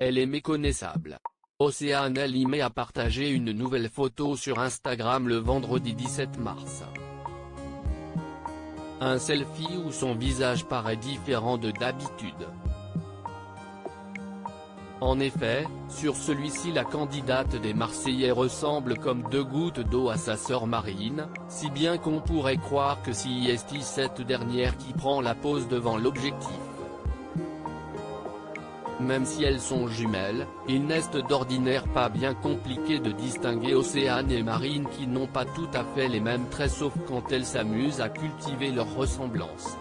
elle est méconnaissable. Océane Elimé a partagé une nouvelle photo sur Instagram le vendredi 17 mars. Un selfie où son visage paraît différent de d'habitude. En effet, sur celui-ci la candidate des Marseillais ressemble comme deux gouttes d'eau à sa sœur Marine, si bien qu'on pourrait croire que c'est cette dernière qui prend la pose devant l'objectif. Même si elles sont jumelles, il n'est d'ordinaire pas bien compliqué de distinguer Océane et Marine qui n'ont pas tout à fait les mêmes traits sauf quand elles s'amusent à cultiver leur ressemblance.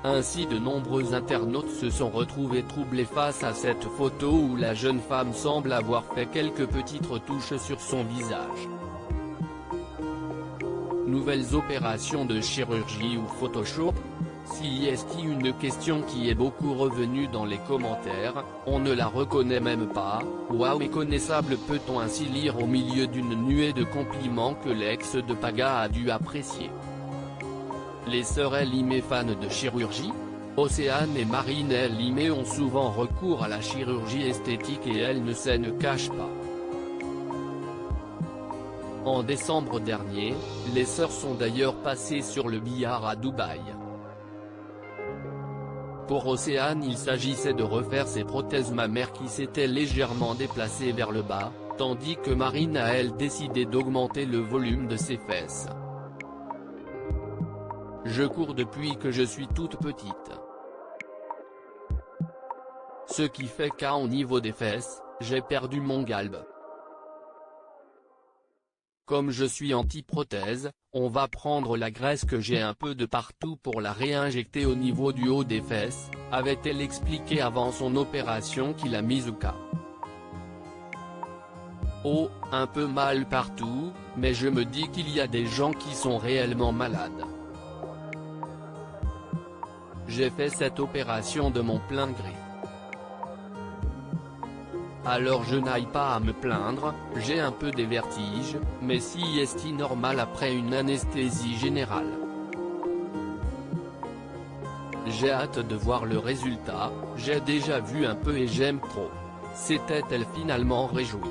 Ainsi de nombreux internautes se sont retrouvés troublés face à cette photo où la jeune femme semble avoir fait quelques petites retouches sur son visage. Nouvelles opérations de chirurgie ou Photoshop? Si est une question qui est beaucoup revenue dans les commentaires, on ne la reconnaît même pas, waouh méconnaissable peut-on ainsi lire au milieu d'une nuée de compliments que l'ex de Paga a dû apprécier. Les sœurs Elimé fans de chirurgie? Océane et Marine Elimé ont souvent recours à la chirurgie esthétique et elles ne se cachent pas. En décembre dernier, les sœurs sont d'ailleurs passées sur le billard à Dubaï. Pour Océane il s'agissait de refaire ses prothèses mammaires qui s'étaient légèrement déplacées vers le bas, tandis que Marine a elle décidé d'augmenter le volume de ses fesses. Je cours depuis que je suis toute petite. Ce qui fait qu'au niveau des fesses, j'ai perdu mon galbe. Comme je suis anti-prothèse, on va prendre la graisse que j'ai un peu de partout pour la réinjecter au niveau du haut des fesses, avait-elle expliqué avant son opération qui l'a mise au cas. Oh, un peu mal partout, mais je me dis qu'il y a des gens qui sont réellement malades. J'ai fait cette opération de mon plein gré. Alors je n'aille pas à me plaindre, j'ai un peu des vertiges, mais si est normal après une anesthésie générale. J'ai hâte de voir le résultat, j'ai déjà vu un peu et j'aime trop. S'était-elle finalement réjouie.